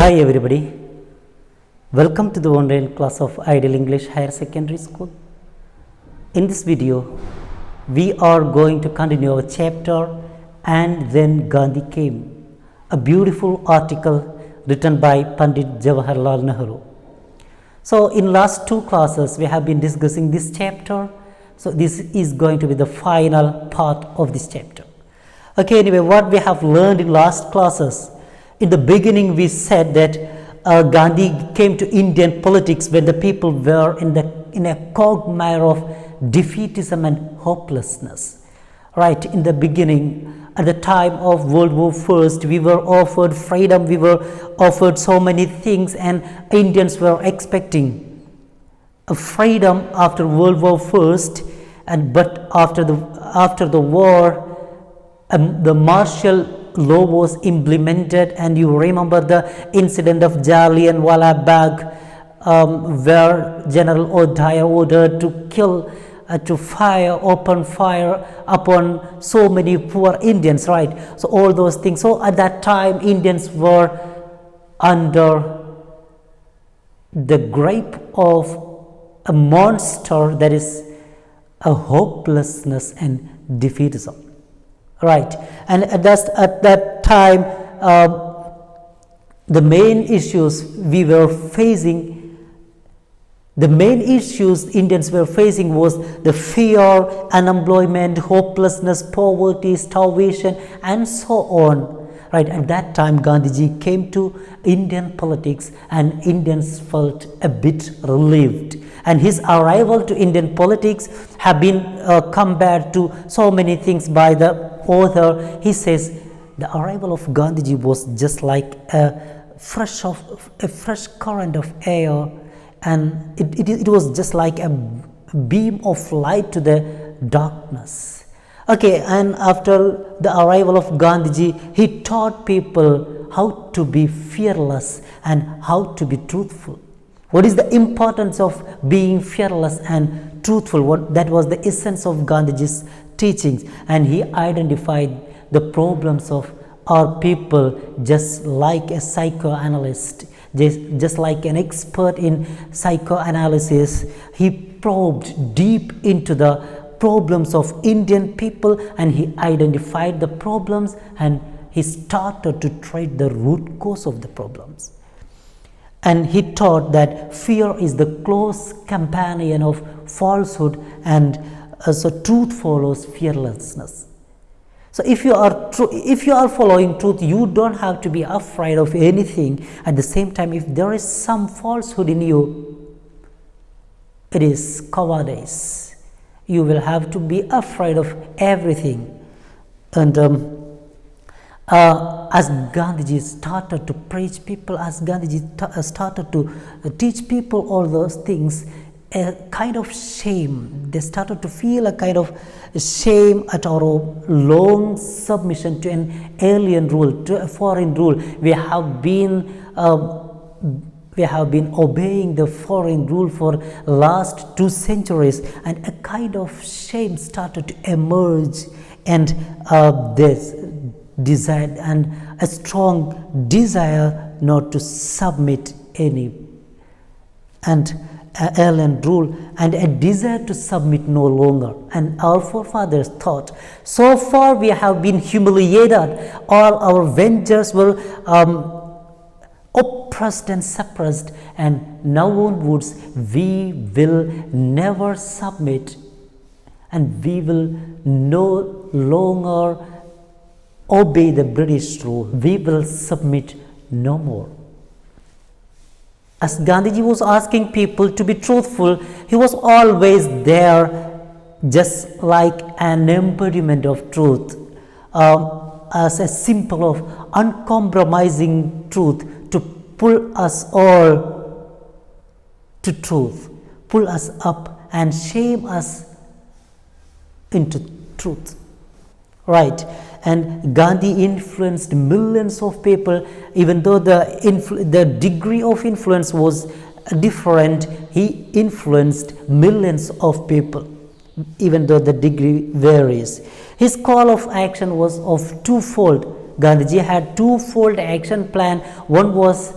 Hi everybody, welcome to the online class of Ideal English Higher Secondary School. In this video, we are going to continue our chapter And Then Gandhi Came, a beautiful article written by Pandit Jawaharlal Nehru. So in last two classes, we have been discussing this chapter. So this is going to be the final part of this chapter. Okay, anyway, what we have learned in last classes, in the beginning we said that Gandhi came to Indian politics when the people were in a quagmire of defeatism and hopelessness. Right, in the beginning, at the time of World War I, we were offered freedom, we were offered so many things, and Indians were expecting a freedom after World War I, but after the war, the martial law was implemented, and you remember the incident of Jawaharlal Bagh, where General O'Dwyer ordered to kill, to open fire upon so many poor Indians, right? So all those things. So at that time, Indians were under the grip of a monster, that is a hopelessness and defeatism. Right, and at that time, the main issues Indians were facing was the fear, unemployment, hopelessness, poverty, starvation, and so on. Right, at that time, Gandhiji came to Indian politics, and Indians felt a bit relieved. And his arrival to Indian politics have been compared to so many things by the author. He says the arrival of Gandhiji was just like a fresh current of air, and it was just like a beam of light to the darkness. Okay, and after the arrival of Gandhiji, he taught people how to be fearless and how to be truthful. What is the importance of being fearless and truthful? That was the essence of Gandhiji's teachings, and he identified the problems of our people just like a psychoanalyst, just like an expert in psychoanalysis. He probed deep into the problems of Indian people, and he identified the problems, and he started to treat the root cause of the problems. And he taught that fear is the close companion of falsehood, and so truth follows fearlessness. So if you are following truth, you don't have to be afraid of anything. At the same time, if there is some falsehood in you, it is cowardice. You will have to be afraid of everything. And as Gandhiji started to preach people, as Gandhiji started to teach people all those things, a kind of shame, they started to feel a kind of shame at our long submission to an alien rule, to a foreign rule. We have been obeying the foreign rule for last 2 centuries, and a kind of shame started to emerge, and this desire and a strong desire not to submit any and alien rule, and a desire to submit no longer. And our forefathers thought, so far we have been humiliated, all our ventures were oppressed and suppressed, and now onwards we will never submit, and we will no longer obey the British rule. We will submit no more. As Gandhiji was asking people to be truthful, he was always there, just like an embodiment of truth, as a symbol of uncompromising truth, to pull us all to truth, pull us up and shame us into truth. Right, and Gandhi influenced millions of people. Even though the degree of influence was different, he influenced millions of people, even though the degree varies. His call of action was of twofold. Gandhiji had twofold action plan. One was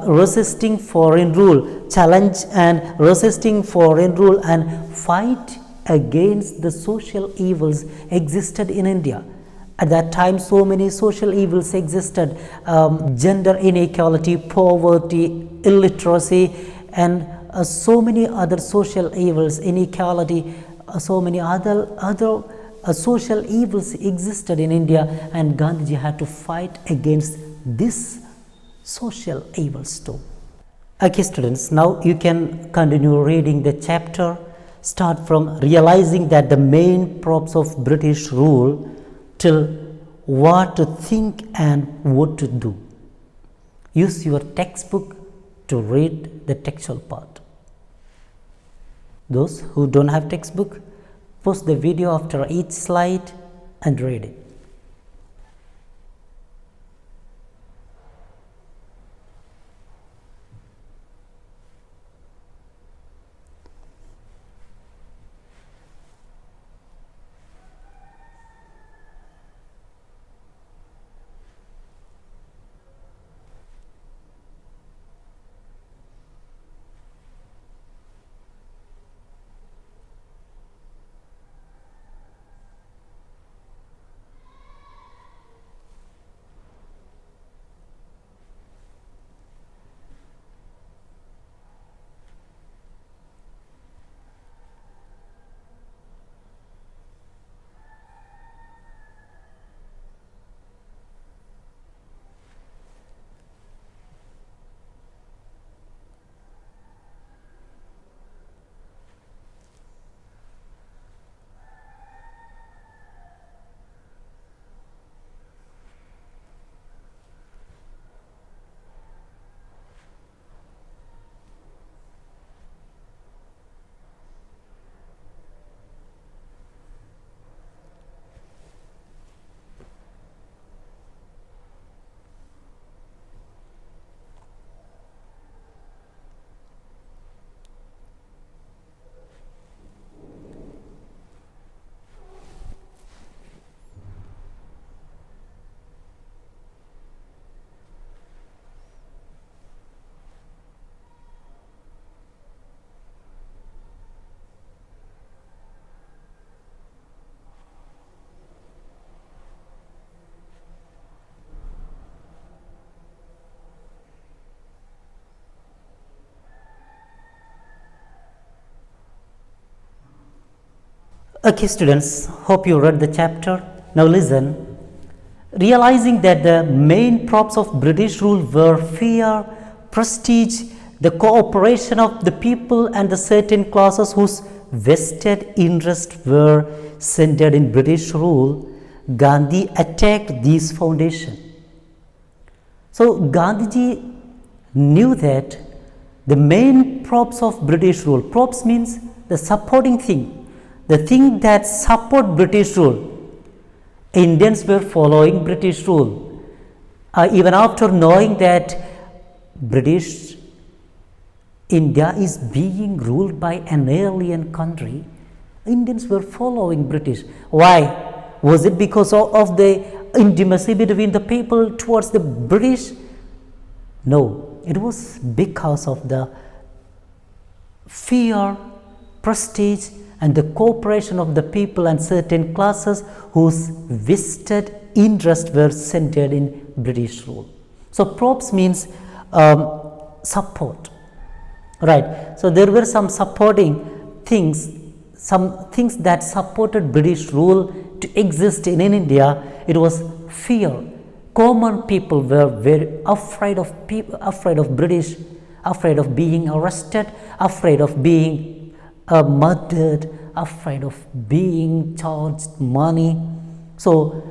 resisting foreign rule, challenge and resisting foreign rule and fight against the social evils existed in India. At that time, so many social evils existed, gender inequality, poverty, illiteracy, and so many other social evils, inequality, so many other social evils existed in India, and Gandhiji had to fight against this social evils too. Okay students, now you can continue reading the chapter. Start from realizing that the main props of British rule till what to think and what to do. Use your textbook to read the textual part. Those who don't have textbook, pause the video after each slide and read it. Okay students, hope you read the chapter. Now listen. Realizing that the main props of British rule were fear, prestige, the cooperation of the people and the certain classes whose vested interests were centered in British rule, Gandhi attacked these foundations. So Gandhiji knew that the main props of British rule, props means the supporting thing, the thing that support British rule. Indians were following British rule. Even after knowing that British India is being ruled by an alien country, Indians were following British. Why? Was it because of the intimacy between the people towards the British? No, it was because of the fear, prestige, and the cooperation of the people and certain classes whose vested interests were centered in British rule. So props means support, right? So there were some supporting things, some things that supported British rule to exist in India. It was fear. Common people were very afraid of British, afraid of being arrested, afraid of being murdered, afraid of being charged money. So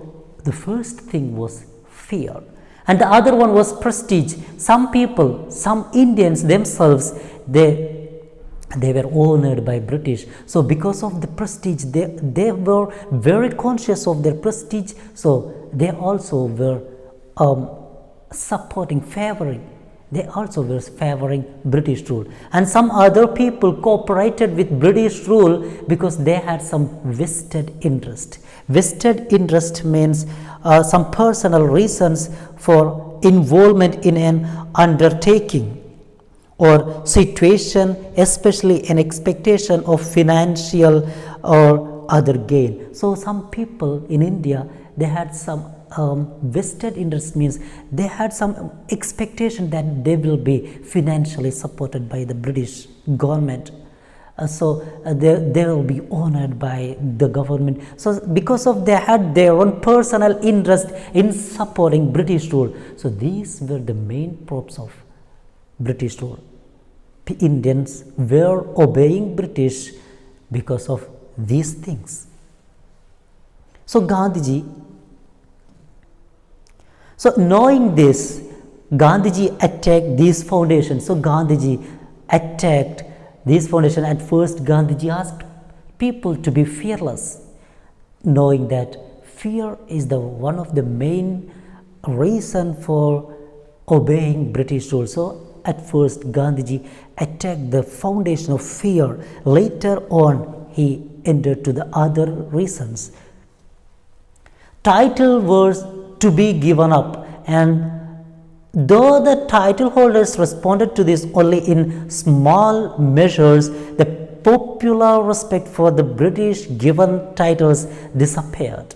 the first thing was fear, and the other one was prestige. Some people, some Indians themselves, they were honored by British. So because of the prestige, they were very conscious of their prestige. So they also were favoring British rule. And some other people cooperated with British rule because they had some vested interest. Vested interest means some personal reasons for involvement in an undertaking or situation, especially an expectation of financial or other gain. So some people in India, they had some vested interest, means they had some expectation that they will be financially supported by the British government. They will be honored by the government. So because of they had their own personal interest in supporting British rule. So these were the main props of British rule. Indians were obeying British because of these things. So Gandhiji, so knowing this, Gandhiji attacked these foundations. So Gandhiji attacked these foundations. At first, Gandhiji asked people to be fearless, knowing that fear is the one of the main reason for obeying British rule. So at first, Gandhiji attacked the foundation of fear. Later on, he entered to the other reasons. Title was to be given up, and though the title holders responded to this only in small measures, the popular respect for the British given titles disappeared.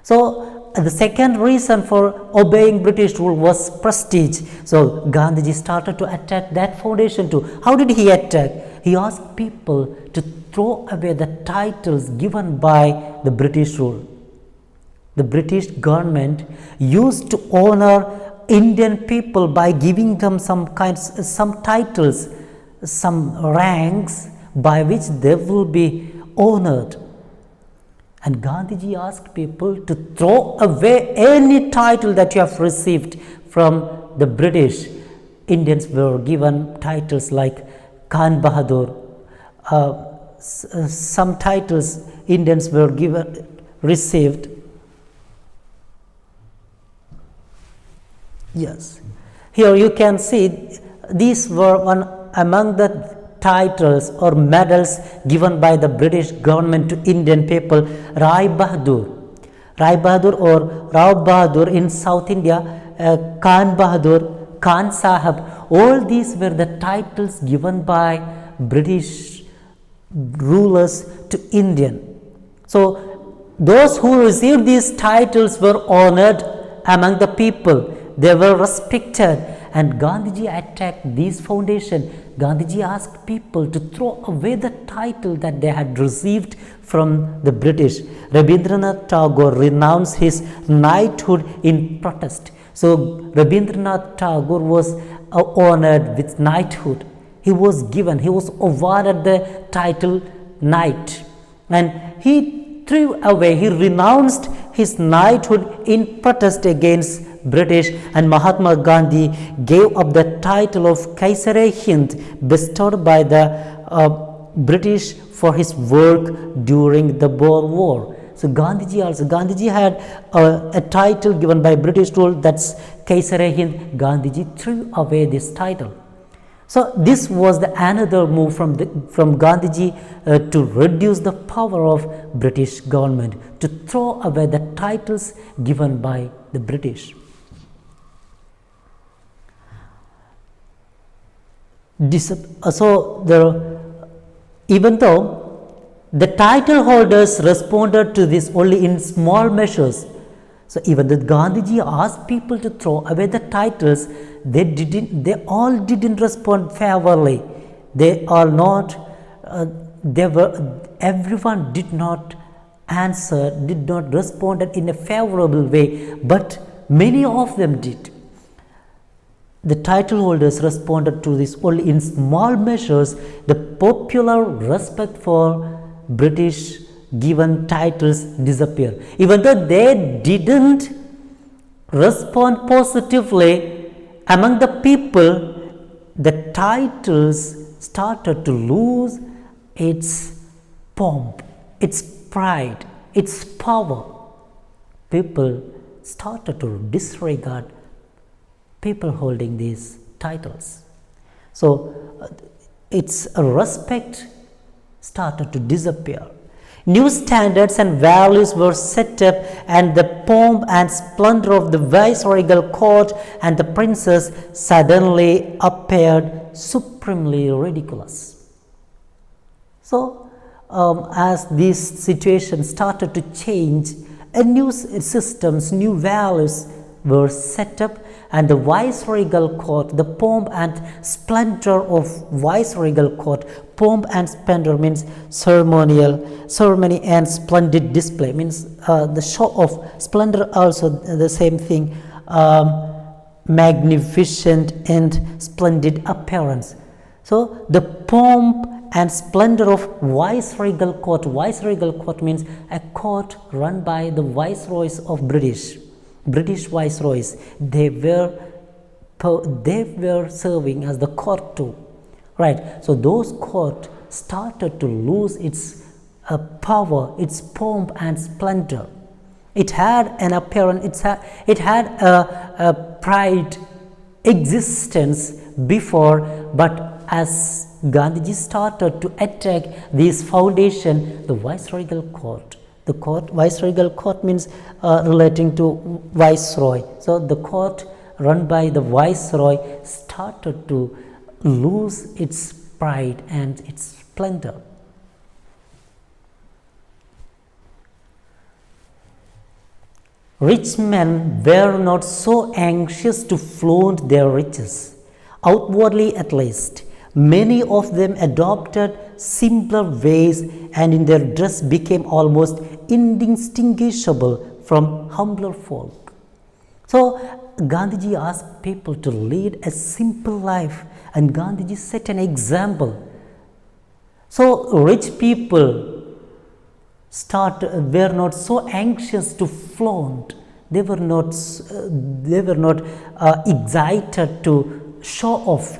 So the second reason for obeying British rule was prestige. So Gandhiji started to attack that foundation too. How did he attack? He asked people to throw away the titles given by the British rule. The British government used to honor Indian people by giving them some titles, some ranks by which they will be honored. And Gandhiji asked people to throw away any title that you have received from the British. Indians were given titles like Khan Bahadur. Some titles Indians were received. Yes, here you can see these were one among the titles or medals given by the British government to Indian people. Rai Bahadur or Rao Bahadur in South India, Khan Bahadur, Khan Sahab, all these were the titles given by British rulers to Indian. So those who received these titles were honored among the people. They were respected, and Gandhiji attacked these foundations. Gandhiji asked people to throw away the title that they had received from the British. Rabindranath Tagore renounced his knighthood in protest. So Rabindranath Tagore was honored with knighthood. He was awarded the title knight, and he renounced his knighthood in protest against British, and Mahatma Gandhi gave up the title of Kaisar-e-Hind bestowed by the British for his work during the Boer War. So Gandhiji had a title given by British rule, that's Kaisar-e-Hind. Gandhiji threw away this title. So this was another move from Gandhiji to reduce the power of British government, to throw away the titles given by the British. Even though the title holders responded to this only in small measures, so even though Gandhiji asked people to throw away the titles, they all didn't respond favorably. Everyone did not answer, did not respond in a favorable way, but many of them did. The title holders responded to this only in small measures. The popular respect for British given titles disappeared. Even though they didn't respond positively among the people, the titles started to lose its pomp, its pride, its power. People started to disregard people holding these titles. So its respect started to disappear. New standards and values were set up, and the pomp and splendor of the viceregal court and the princess suddenly appeared supremely ridiculous. So, as this situation started to change, a new systems, new values were set up, and the viceregal court, the pomp and splendor of viceregal court. Pomp and splendor means ceremony and splendid display, means the show of splendor, also the same thing, magnificent and splendid appearance. So the pomp and splendor of viceregal court. Viceregal court means a court run by the viceroys of British viceroys. They were serving as the court too, right? So those court started to lose its power, its pomp and splendor. It had an appearance, it had a pride existence before, but as Gandhiji started to attack this foundation, the viceregal court. The court, viceregal court means relating to viceroy. So the court run by the viceroy started to lose its pride and its splendor. Rich men were not so anxious to flaunt their riches, outwardly at least. Many of them adopted simpler ways, and in their dress became almost indistinguishable from humbler folk. So Gandhiji asked people to lead a simple life, and Gandhiji set an example. So rich people were not so anxious to flaunt. They were not excited to show off.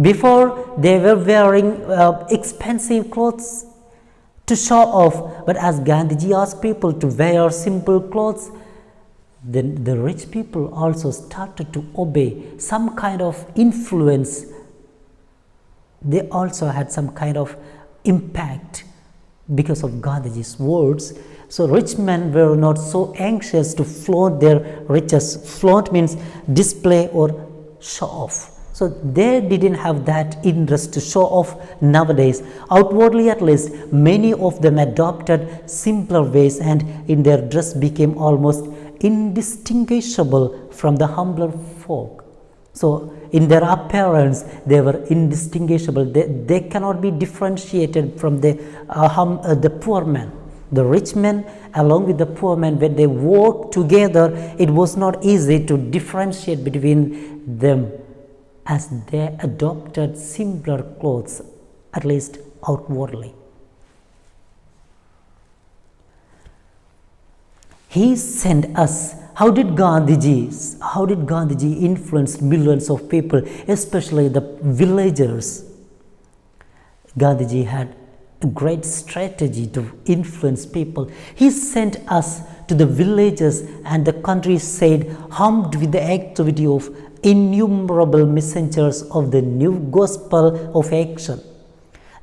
Before, they were wearing expensive clothes to show off, but as Gandhiji asked people to wear simple clothes, then the rich people also started to obey some kind of influence. They also had some kind of impact because of Gandhiji's words. So rich men were not so anxious to flaunt their riches. Flaunt means display or show off. So they didn't have that interest to show off nowadays. Outwardly at least, many of them adopted simpler ways, and in their dress became almost indistinguishable from the humbler folk. So in their appearance, they were indistinguishable. They cannot be differentiated from the poor men. The rich men along with the poor men, when they worked together, it was not easy to differentiate between them, as they adopted simpler clothes, at least outwardly. He sent us. How did Gandhiji influence millions of people, especially the villagers? Gandhiji had a great strategy to influence people. He sent us to the villages and the countryside, armed with the activity of innumerable messengers of the new gospel of action.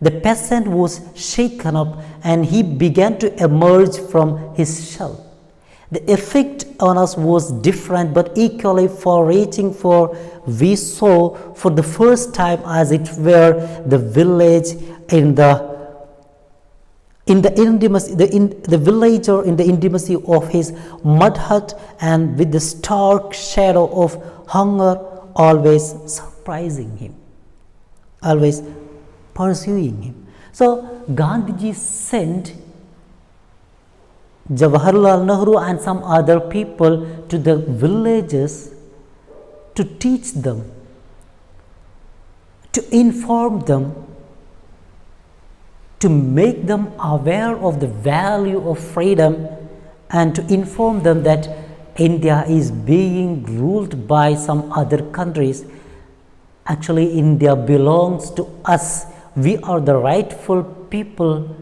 The peasant was shaken up, and he began to emerge from his shell. The effect on us was different but equally far-reaching, for we saw for the first time, as it were, the village in the intimacy, the villager in the intimacy of his mud hut, and with the stark shadow of hunger always surprising him, always pursuing him. So Gandhiji sent Jawaharlal, Nehru and some other people to the villages to teach them, to inform them, to make them aware of the value of freedom, and to inform them that India is being ruled by some other countries. Actually, India belongs to us. We are the rightful people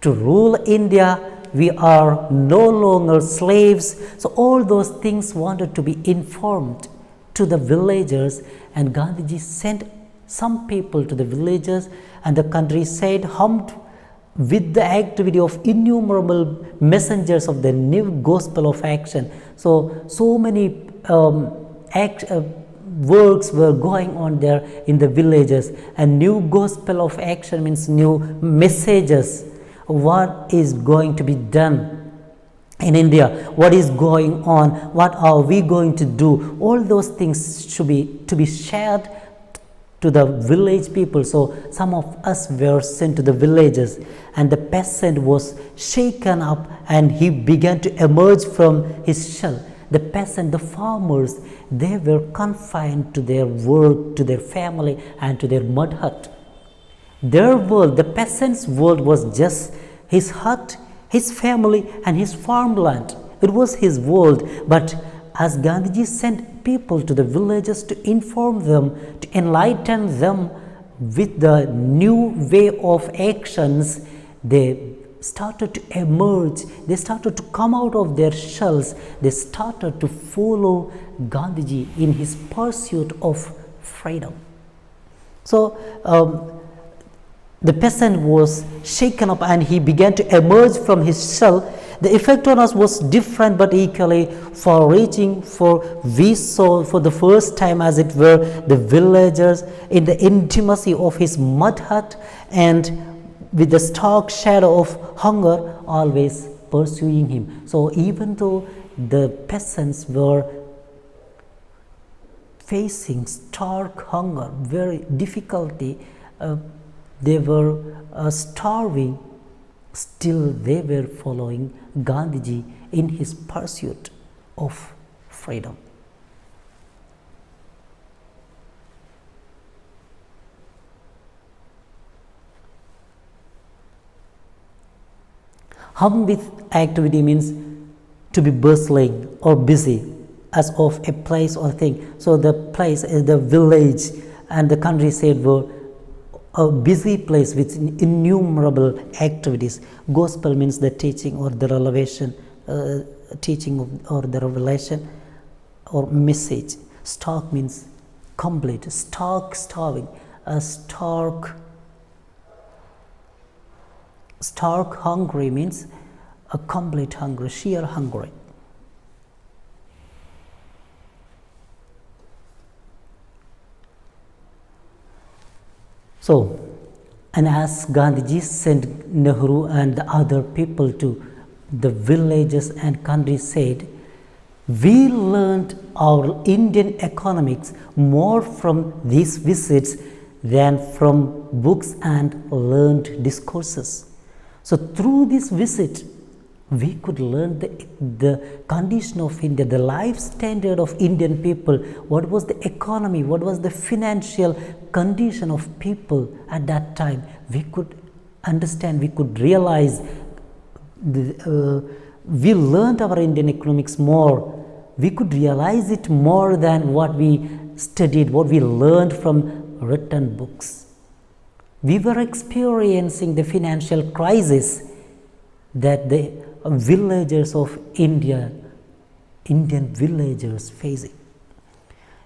to rule India. We are no longer slaves. So all those things wanted to be informed to the villagers, and Gandhiji sent some people to the villages and the countryside, armed with the activity of innumerable messengers of the new gospel of action. So many works were going on there in the villages, and new gospel of action means new messages. What is going to be done in India? What is going on? What are we going to do? All those things should be to be shared to the village people. So some of us were sent to the villages, and the peasant was shaken up and he began to emerge from his shell. The peasant, the farmers, they were confined to their work, to their family, and to their mud hut. Their world, the peasant's world, was just his hut, his family, and his farmland. It was his world. But as Gandhiji sent people to the villages to inform them, to enlighten them with the new way of actions, they started to emerge, they started to come out of their shells, they started to follow Gandhiji in his pursuit of freedom. So the peasant was shaken up and he began to emerge from his shell. The effect on us was different but equally far-reaching, for we saw for the first time, as it were, the villagers in the intimacy of his mud hut and with the stark shadow of hunger always pursuing him. So even though the peasants were facing stark hunger, very difficulty, they were starving, still they were following Gandhiji in his pursuit of freedom. Hum with activity means to be bustling or busy as of a place or thing. So the place, the village and the countryside were a busy place with innumerable activities. Gospel means the teaching or the revelation, or the revelation or message. Stark means complete, stark, starving, a stark hungry means a complete hunger, sheer hungry. So, and as Gandhiji sent Nehru and the other people to the villages and countryside, we learned our Indian economics more from these visits than from books and learned discourses. So through this visit, we could learn the condition of India, the life standard of Indian people, what was the economy, what was the financial condition of people at that time. We could understand, we could realize, we learned our Indian economics more. We could realize it more than what we studied, what we learned from written books. We were experiencing the financial crisis that the villagers of India, Indian villagers facing.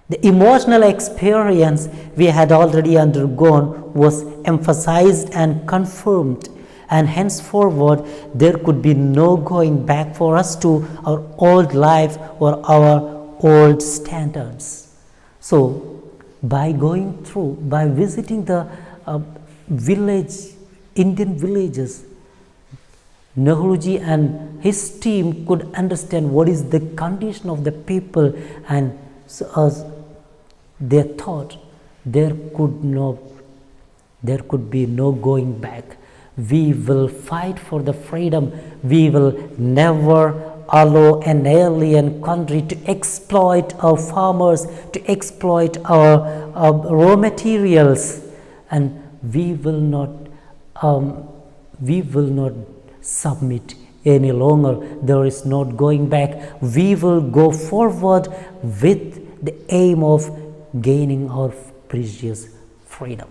The emotional experience we had already undergone was emphasized and confirmed, and henceforward there could be no going back for us to our old life or our old standards. So by going through, by visiting the Indian villages, Nehruji and his team could understand what is the condition of the people, and so as they thought there could be no going back. We will fight for the freedom. We will never allow an alien country to exploit our farmers, to exploit our raw materials, and we will not submit any longer. There is not going back. We will go forward with the aim of gaining our precious freedom.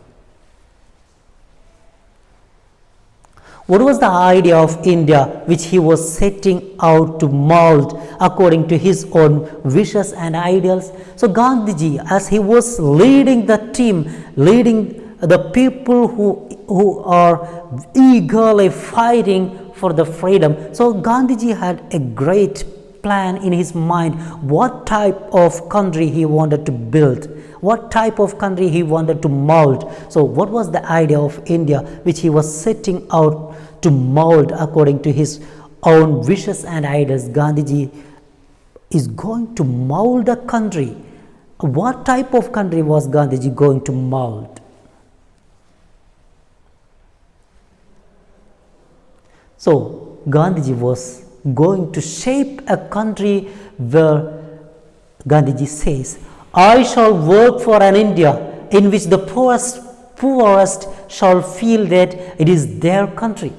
What was the idea of India which he was setting out to mold according to his own wishes and ideals? So Gandhiji, as he was leading the team, leading the people who who are eagerly fighting for the freedom. So Gandhiji had a great plan in his mind what type of country he wanted to build, what type of country he wanted to mold. So what was the idea of India which he was setting out to mold according to his own wishes and ideas? Gandhiji is going to mold a country. What type of country was Gandhiji going to mold? So Gandhiji was going to shape a country where Gandhiji says, I shall work for an India in which the poorest shall feel that it is their country.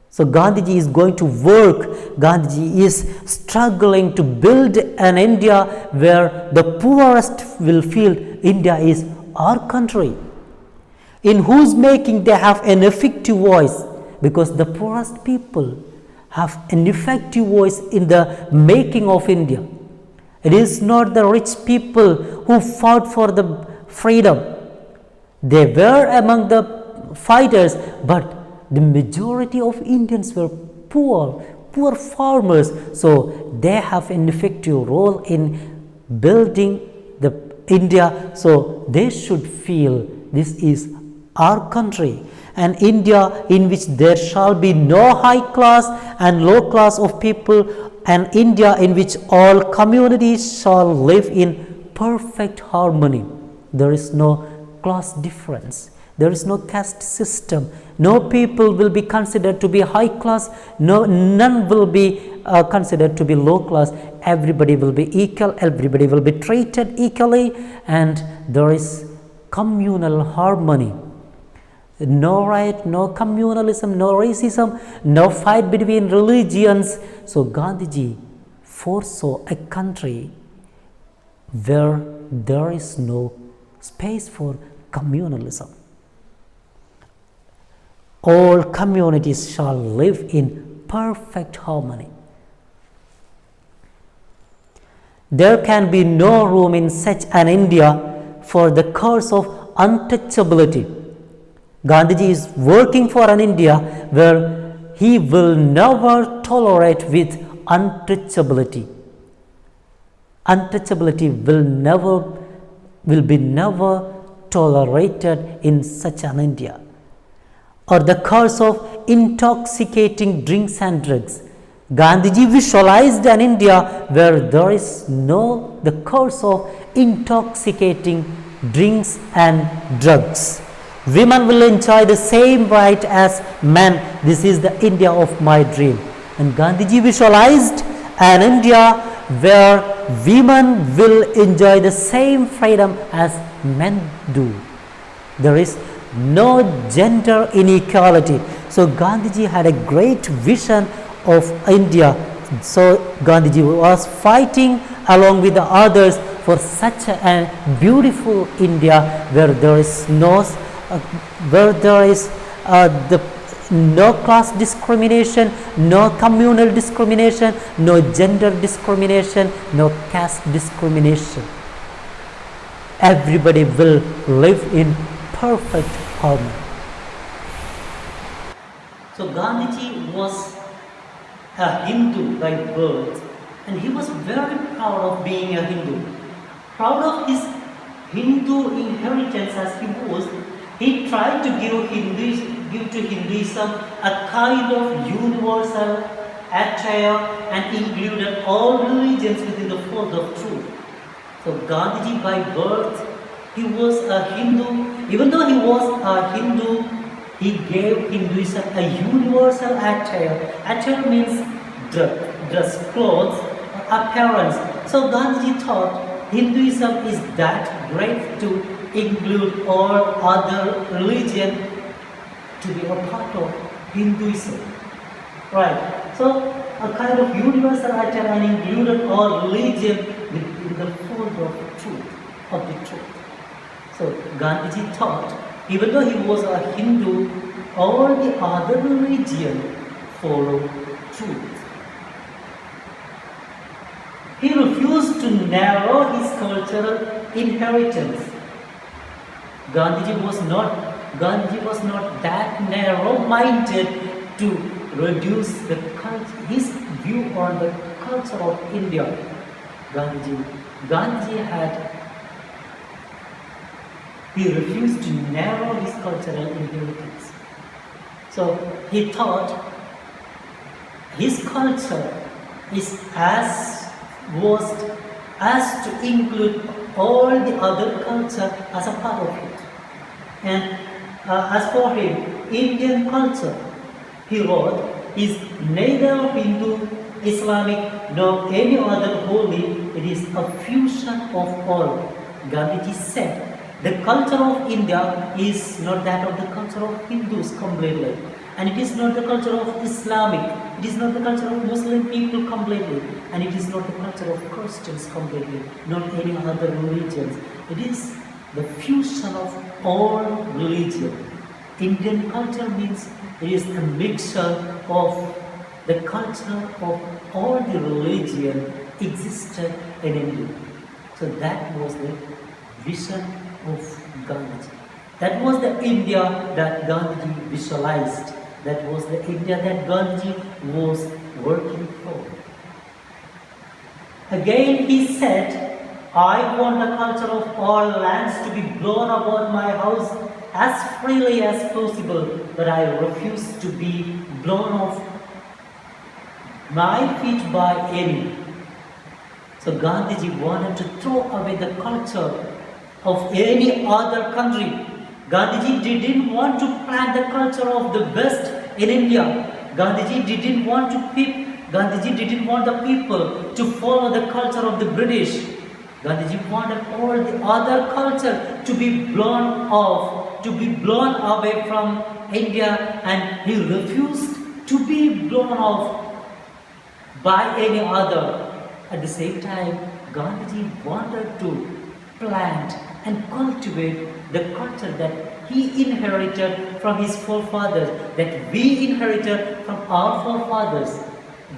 So Gandhiji is going to work, Gandhiji is struggling to build an India where the poorest will feel India is our country, in whose making they have an effective voice, because the poorest people have an effective voice in the making of India. It is not the rich people who fought for the freedom. They were among the fighters, but the majority of Indians were poor farmers. So they have an effective role in building the India. So they should feel this is our country. An India in which there shall be no high class and low class of people, an India in which all communities shall live in perfect harmony. There is no class difference, there is no caste system, no people will be considered to be high class, none will be considered to be low class. Everybody will be equal, everybody will be treated equally, and there is communal harmony. No riot, no communalism, no racism, no fight between religions. So Gandhiji foresaw a country where there is no space for communalism. All communities shall live in perfect harmony. There can be no room in such an India for the curse of untouchability. Gandhiji is working for an India where he will never tolerate with untouchability. Untouchability will be never tolerated in such an India. Or the curse of intoxicating drinks and drugs. Gandhiji visualized an India where there is no the curse of intoxicating drinks and drugs. Women will enjoy the same right as men. This is the India of my dream. And Gandhiji visualized an India where women will enjoy the same freedom as men do. There is no gender inequality. So Gandhiji had a great vision of India. So Gandhiji was fighting along with the others for such a beautiful India where there is no no class discrimination, no communal discrimination, no gender discrimination, no caste discrimination. Everybody will live in perfect harmony. So Gandhiji was a Hindu by birth, and he was very proud of being a Hindu. Proud of his Hindu inheritance as he was, he tried to give to Hinduism a kind of universal attire and included all religions within the fold of truth. So Gandhiji by birth, he was a Hindu. Even though he was a Hindu, he gave Hinduism a universal attire. Attire means dress, clothes, appearance. So Gandhiji thought Hinduism is that great to include all other religion to be a part of Hinduism. Right. So a kind of universal attire and included all religion in the fold of truth. So Gandhiji thought, even though he was a Hindu, all the other religion follow truth. He refused to narrow his cultural inheritance. Gandhiji was not Gandhi was not that narrow-minded to reduce his view on the culture of India. Gandhi he refused to narrow his cultural inheritance. So he thought his culture is as vast as to include all the other culture as a part of it. And as for him, Indian culture, he wrote, is neither Hindu, Islamic, nor any other holy. It is a fusion of all. Gandhiji said, the culture of India is not that of the culture of Hindus completely. And it is not the culture of Islamic. It is not the culture of Muslim people completely. And it is not the culture of Christians completely. Not any other religions. It is the fusion of all religion. Indian culture means it is a mixture of the culture of all the religion existed in India. So that was the vision of Gandhi. That was the India that Gandhi visualized. That was the India that Gandhi was working for. Again he said, I want the culture of all lands to be blown about my house as freely as possible, but I refuse to be blown off my feet by any. So Gandhiji wanted to throw away the culture of any other country. Gandhiji didn't want to plant the culture of the West in India. Gandhiji didn't want the people to follow the culture of the British. Gandhiji wanted all the other culture to be blown off, to be blown away from India, and he refused to be blown off by any other. At the same time, Gandhiji wanted to plant and cultivate the culture that he inherited from his forefathers, that we inherited from our forefathers.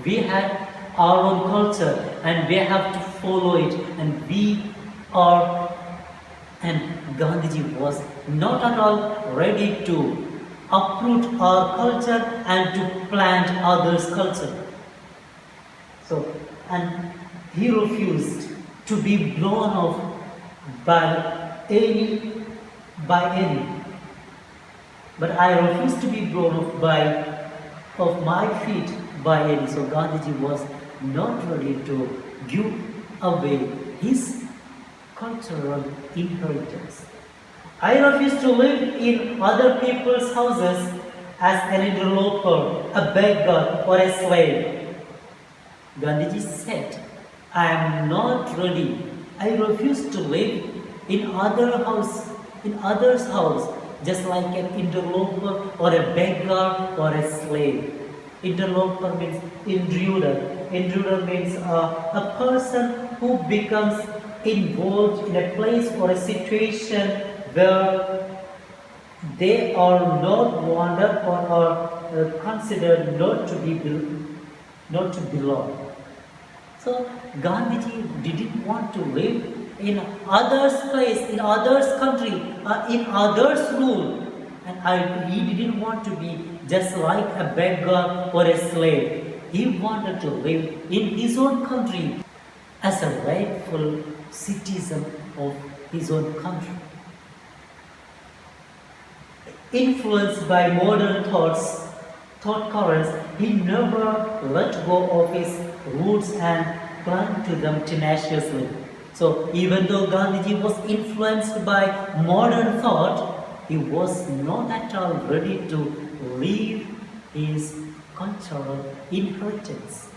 We had our own culture and we have to follow it, and Gandhiji was not at all ready to uproot our culture and to plant others' culture. So, and he refused to be blown off by any. But I refuse to be blown off my feet by any. So Gandhiji was not ready to give away his cultural inheritance. I refuse to live in other people's houses as an interloper, a beggar, or a slave. Gandhiji said, I am not ready. I refuse to live in others' house, just like an interloper or a beggar or a slave. Interloper means intruder. Intruder means a person who becomes involved in a place or a situation where they are not wanted or are considered not to belong. So Gandhiji didn't want to live in others' place, in others' country, in others' rule. And he didn't want to be just like a beggar or a slave. He wanted to live in his own country as a rightful citizen of his own country. Influenced by modern thought currents, he never let go of his roots and clung to them tenaciously. So even though Gandhiji was influenced by modern thought, he was not at all ready to leave his cultural inheritance.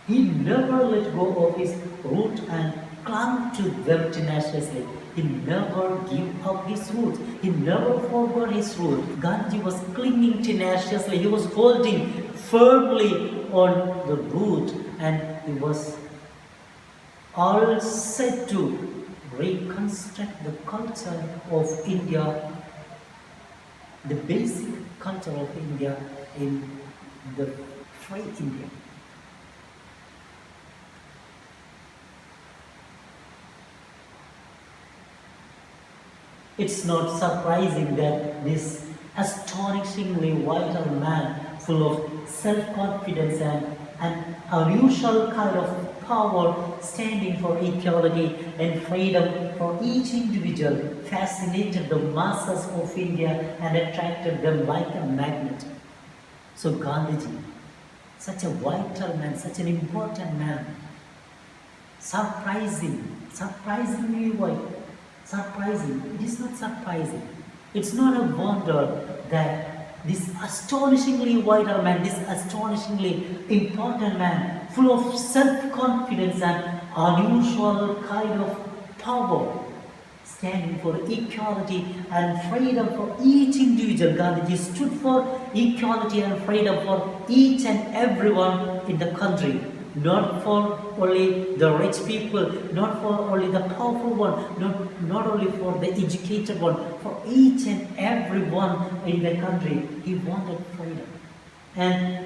He never let go of his root and clung to them tenaciously. He never gave up his roots. He never forgot his roots. Gandhi was clinging tenaciously. He was holding firmly on the root, and he was all set to reconstruct the culture of India, the basic culture of India in the free India. It's not surprising that this astonishingly vital man, full of self-confidence and an unusual kind of power, standing for equality and freedom for each individual, fascinated the masses of India and attracted them like a magnet. So Gandhiji, such a vital man, such an important man, surprisingly vital. Surprising. It is not surprising. It's not a wonder that this astonishingly vital man, this astonishingly important man, full of self-confidence and unusual kind of power, standing for equality and freedom for each individual. Gandhiji stood for equality and freedom for each and everyone in the country. Not for only the rich people, not for only the powerful one, not only for the educated one, for each and everyone in the country. He wanted freedom. And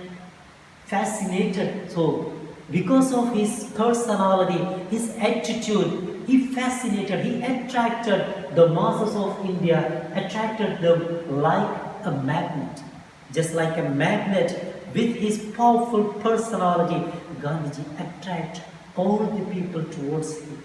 fascinated, so because of his personality, his attitude, he fascinated, he attracted the masses of India, attracted them like a magnet. Just like a magnet, with his powerful personality, Gandhiji attracted all the people towards him.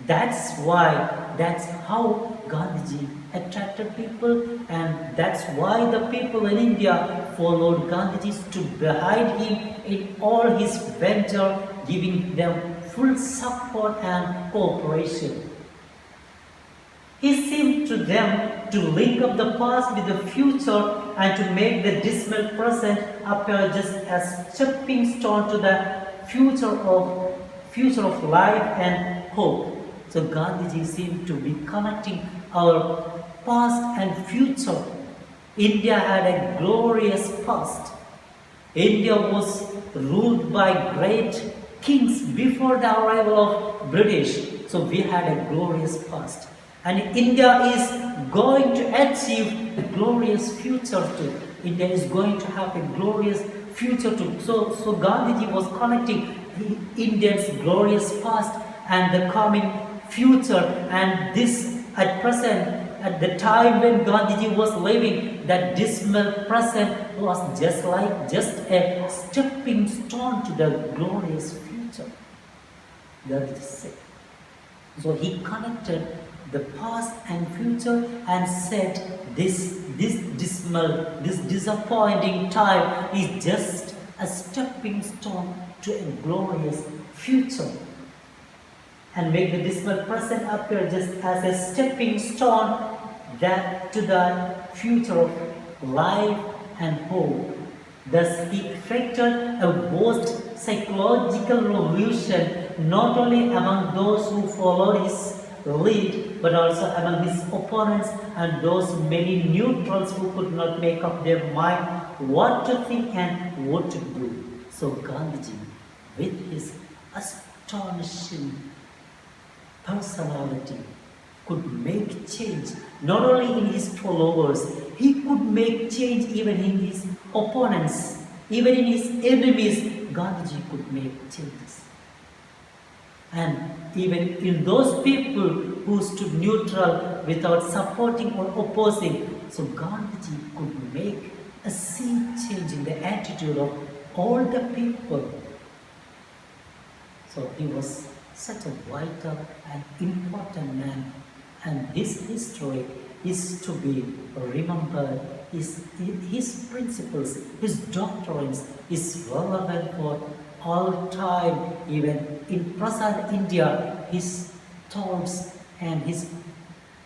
That's how Gandhiji attracted people, and that's why the people in India followed Gandhiji, stood behind him in all his venture, giving them full support and cooperation. He seemed to them to link up the past with the future and to make the dismal present appear just as stepping stone to the future of life and hope. So Gandhiji seemed to be connecting our past and future. India had a glorious past. India was ruled by great kings before the arrival of British. So we had a glorious past. And India is going to achieve a glorious future too. India is going to have a glorious future too. So Gandhiji was connecting India's glorious past and the coming future. And this at present, at the time when Gandhiji was living, that dismal present was just a stepping stone to the glorious future. That is said. So he connected the past and future and said this disappointing time is just a stepping stone to a glorious future, and make the dismal present appear just as a stepping stone that to the future of life and hope. Thus he effected a vast psychological revolution not only among those who followed his lead, but also among his opponents and those many neutrals who could not make up their mind what to think and what to do. So Gandhiji, with his astonishing personality, could make change not only in his followers, he could make change even in his opponents, even in his enemies. Gandhiji could make changes. And even in those people who stood neutral without supporting or opposing, so Gandhiji could make a sea change in the attitude of all the people. So he was such a vital and important man, and his history is to be remembered. His principles, his doctrines is relevant for all time. Even in present India, his thoughts and his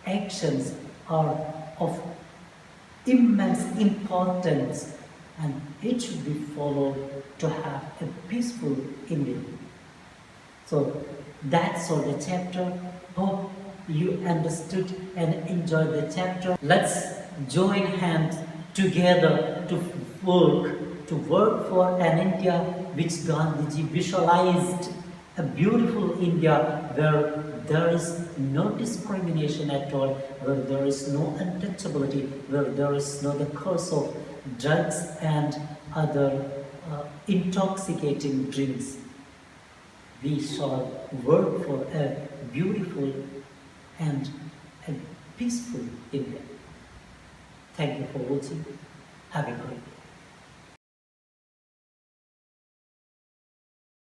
actions are of immense importance, and it should be followed to have a peaceful India. So that's all the chapter. Hope you understood and enjoyed the chapter. Let's join hands together to work for an India which Gandhiji visualized, a beautiful India where there is no discrimination at all, where there is no untouchability, where there is no the curse of drugs and other intoxicating drinks. We shall work for a beautiful and a peaceful India. Thank you for watching. Have a great day.